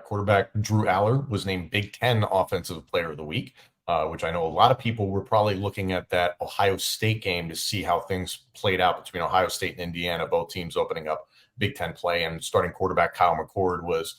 Quarterback Drew Allar was named Big Ten Offensive Player of the Week, which I know a lot of people were probably looking at that Ohio State game to see how things played out between Ohio State and Indiana, both teams opening up Big Ten play. And starting quarterback Kyle McCord was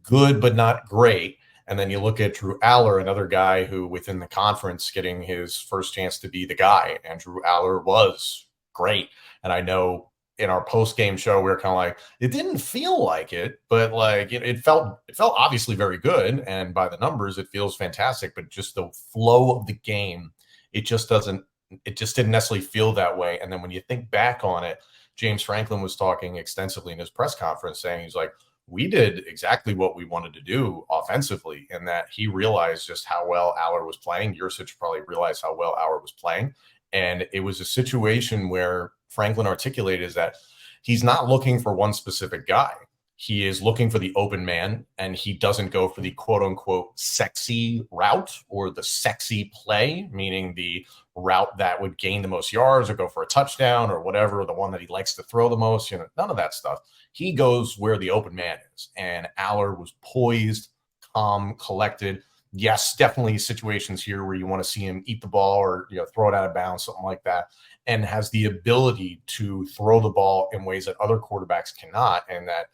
good, but not great. And then you look at Drew Allar, another guy who within the conference getting his first chance to be the guy. And Drew Allar was great. And I know in our post-game show, we were kind of like, it didn't feel like it, but like it felt obviously very good. And by the numbers, it feels fantastic, but just the flow of the game, it just didn't necessarily feel that way. And then when you think back on it, James Franklin was talking extensively in his press conference saying, he's like, we did exactly what we wanted to do offensively, and that he realized just how well Allar was playing. Yurcich probably realized how well Allar was playing. And it was a situation where Franklin articulated is that he's not looking for one specific guy. He is looking for the open man, and he doesn't go for the quote unquote sexy route or the sexy play, meaning the route that would gain the most yards or go for a touchdown or whatever, or the one that he likes to throw the most, none of that stuff. He goes where the open man is. And Allar was poised, calm, collected. Yes, definitely situations here where you want to see him eat the ball or throw it out of bounds, something like that, and has the ability to throw the ball in ways that other quarterbacks cannot. And that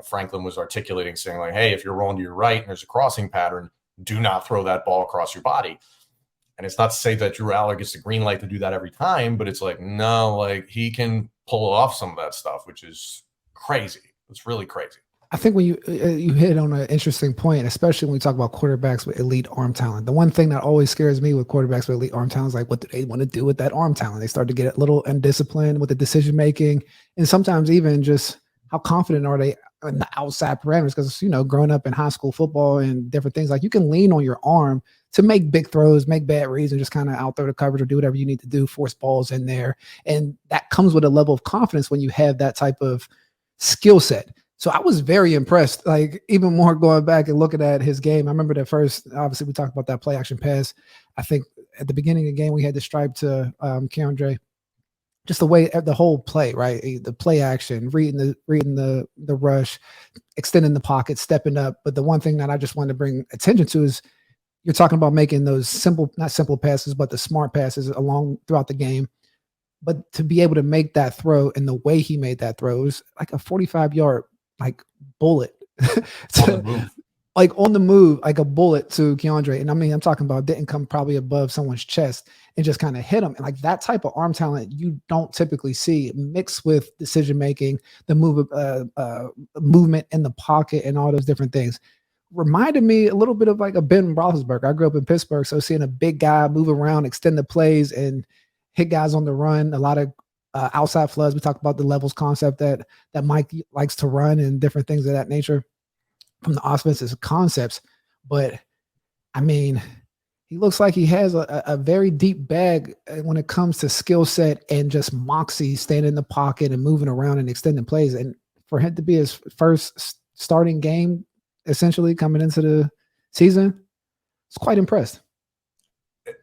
Franklin was articulating, saying like, hey, if you're rolling to your right and there's a crossing pattern, do not throw that ball across your body. And it's not to say that Drew Allar gets the green light to do that every time, but it's like, no, like he can pull off some of that stuff, which is crazy. It's really crazy. I think when you hit on an interesting point, especially when we talk about quarterbacks with elite arm talent. The one thing that always scares me with quarterbacks with elite arm talent is like, what do they want to do with that arm talent? They start to get a little undisciplined with the decision making, and sometimes even just how confident are they in the outside parameters? Because growing up in high school football and different things, like you can lean on your arm to make big throws, make bad reads, and just kind of out throw the coverage or do whatever you need to do, force balls in there, and that comes with a level of confidence when you have that type of skill set. So I was very impressed, like even more going back and looking at his game. I remember that first, obviously we talked about that play action pass. I think at the beginning of the game, we had the stripe to Keandre, just the way the whole play, right? The play action, reading the rush, extending the pocket, stepping up. But the one thing that I just wanted to bring attention to is you're talking about making those not simple passes, but the smart passes along throughout the game. But to be able to make that throw and the way he made that throw, it was like a 45-yard like bullet like on the move, like a bullet to Keandre. And I mean, I'm talking about didn't come probably above someone's chest and just kind of hit him. And like that type of arm talent you don't typically see mixed with decision making, the movement in the pocket and all those different things. Reminded me a little bit of like a Ben Roethlisberger. I grew up in Pittsburgh, so seeing a big guy move around, extend the plays and hit guys on the run, a lot of outside floods. We talked about the levels concept that Mike likes to run and different things of that nature from the offensive concepts. But I mean, he looks like he has a very deep bag when it comes to skill set and just moxie, standing in the pocket and moving around and extending plays. And for him to be his first starting game, essentially coming into the season, it's quite impressed.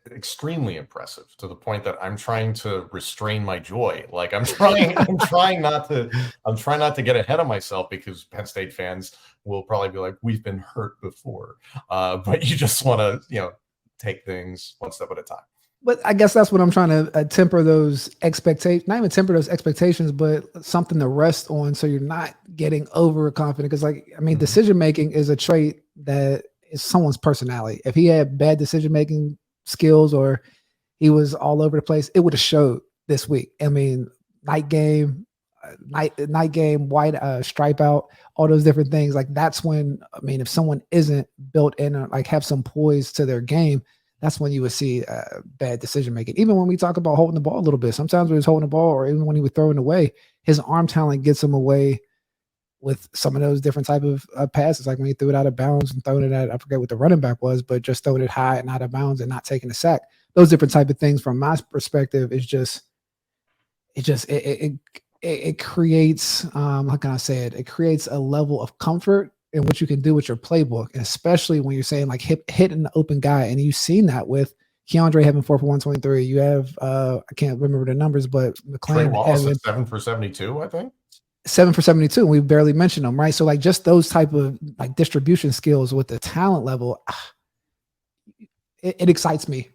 Extremely impressive, to the point that I'm trying to restrain my joy. Like I'm trying not to get ahead of myself, because Penn State fans will probably be like, we've been hurt before. But you just want to, take things one step at a time. But I guess that's what I'm trying to temper those expectations, not even temper those expectations, but something to rest on. So you're not getting overconfident. Cause decision-making is a trait that is someone's personality. If he had bad decision-making skills or he was all over the place, it would have showed this week. I mean, night game, white stripe out, all those different things. Like that's when, if someone isn't built in or like have some poise to their game, that's when you would see bad decision making. Even when we talk about holding the ball a little bit, sometimes when he was holding the ball or even when he was throwing away, his arm talent gets him away with some of those different type of passes, like when he threw it out of bounds and throwing it at, I forget what the running back was, but just throwing it high and out of bounds and not taking a sack. Those different type of things from my perspective is it creates, how can I say it? It creates a level of comfort in what you can do with your playbook, and especially when you're saying like hitting the open guy. And you've seen that with Keandre having 4 for 123. You have, I can't remember the numbers, but McClain Trey Wallace at 7 for 72, I think. 7 for 72, and we barely mentioned them, right? So like just those type of like distribution skills with the talent level, it excites me.